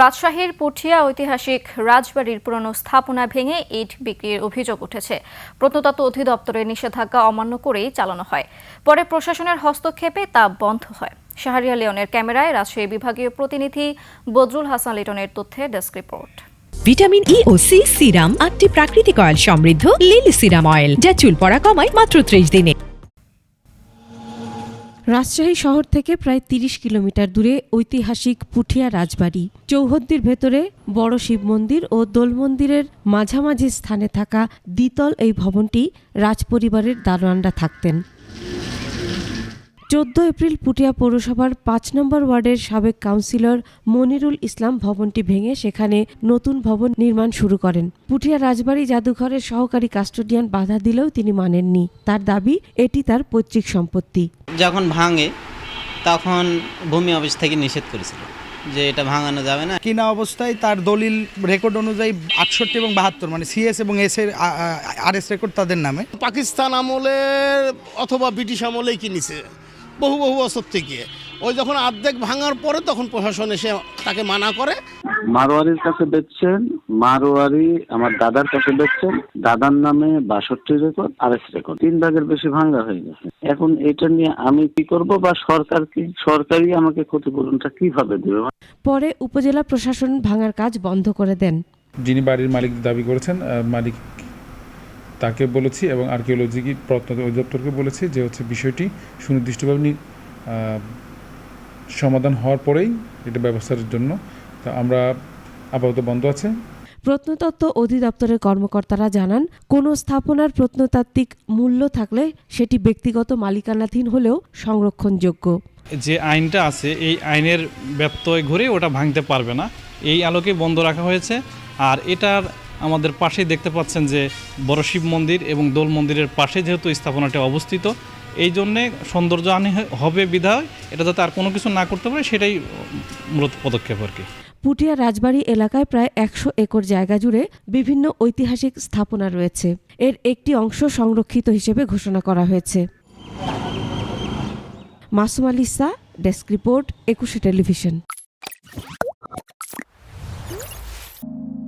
রাজশাহীর পুঠিয়া ঐতিহাসিক রাজবাড়ির পুরনো স্থাপনা ভেঙে ইট বিক্রির অভিযোগ উঠেছে। প্রত্নতত্ত্ব অধিদপ্তরের নিষেধাজ্ঞা অমান্য করেই চালানো হয়। পরে প্রশাসনের হস্তক্ষেপে তা বন্ধ হয়। শাহরিয়া লিওনের ক্যামেরায় রাজশাহী বিভাগীয় প্রতিনিধি বদরুল হাসান লিটনের তথ্যে ডেস্ক রিপোর্ট। ভিটামিন ই ও সি সিরাম 8টি প্রাকৃতিক অয়েল সমৃদ্ধ লিলি সিরাম অয়েল, যা চুল পড়া কমায় মাত্র 30 দিনে। রাজশাহী শহর থেকে প্রায় 30 কিলোমিটার দূরে ঐতিহাসিক পুঠিয়া রাজবাড়ি। চৌহদ্দির ভেতরে বড় শিব মন্দির ও দোল মন্দিরের মাঝামাঝি স্থানে থাকা দ্বিতল এই ভবনটি রাজপরিবারের দারোয়ানরা থাকতেন। 14 এপ্রিল পুঠিয়া পৌরসভার 5 নম্বর ওয়ার্ডের সাবেক কাউন্সিলর মনিরুল ইসলাম ভবনটি ভেঙে সেখানে নতুন ভবন নির্মাণ শুরু করেন। পুঠিয়া রাজবাড়ি জাদুঘরের সহকারী কাস্টোডিয়ান বাধা দিলেও তিনি মানেননি। তার দাবি এটি তার পৈতৃক সম্পত্তি। যখন ভাঙে তখন ভূমি অফিস থেকে নিষেধ করেছিল যে এটা ভাঙানো যাবে না। কিনা অবস্থায় তার দলিল রেকর্ড অনুযায়ী 68 এবং 72 মানে সিএস এবং এস এর আরএস রেকর্ড তাদের নামে। পাকিস্তান আমলের অথবা ব্রিটিশ আমলেই কিনেছে বহু বছর থেকে। ওই যখন অর্ধেক ভাঙার পরে তখন প্রশাসন এসে তাকে মানা করে। মারোয়ারির কাছে বেচছেন, মারোয়ারি আমার দাদার কাছে বেচছেন, দাদার নামে 62 রেকর্ড আরএস রেকর্ড, 3 ভাগের বেশি ভাঙা হয়ে গেছে। এখন এটা নিয়ে আমি কি করব বা সরকার কি? সরকারই আমাকে ক্ষতিপূরণটা কিভাবে দেবে? পরে উপজেলা প্রশাসন ভাঙার কাজ বন্ধ করে দেন। যিনি বাড়ির মালিক দাবি করেছেন, মালিক তাকে বলেছি এবং আর্কিওলজি প্রত্নতত্ত্ব অধিদপ্তরকে বলেছি যে বিষয়টি সুনির্দিষ্টভাবে সমাধান হওয়ার পরেই এটা ব্যবস্থার জন্য আমরা আপাতত বন্ধ আছে। প্রত্নতত্ত্ব অধিদপ্তরের কর্মকর্তারা জানান, কোনো স্থাপনার প্রত্নতাত্ত্বিক মূল্য থাকলে সেটি ব্যক্তিগত মালিকানাধীন হলেও সংরক্ষণযোগ্য। যে আইনটা আছে এই আইনের ব্যত্যয় ঘুরে ওটা ভাঙতে পারবে না, এই আলোকে বন্ধ রাখা হয়েছে। আর এটার আমাদের পাশেই দেখতে পাচ্ছেন যে বড় শিব মন্দির এবং দোল মন্দিরের পাশে যেহেতু স্থাপনাটি অবস্থিত, এই জন্যে সৌন্দর্য আনি হবে বিধায় এটা যাতে আর কোনো কিছু না করতে পারে সেটাই মূলত পদক্ষেপ আর কি। পুঠিয়া রাজবাড়ি এলাকায় প্রায় 100 একর জায়গা জুড়ে বিভিন্ন ঐতিহাসিক স্থাপনা রয়েছে। এর একটি অংশ সংরক্ষিত হিসেবে ঘোষণা করা হয়েছে। Masum আলিসা, desk report, 21 television.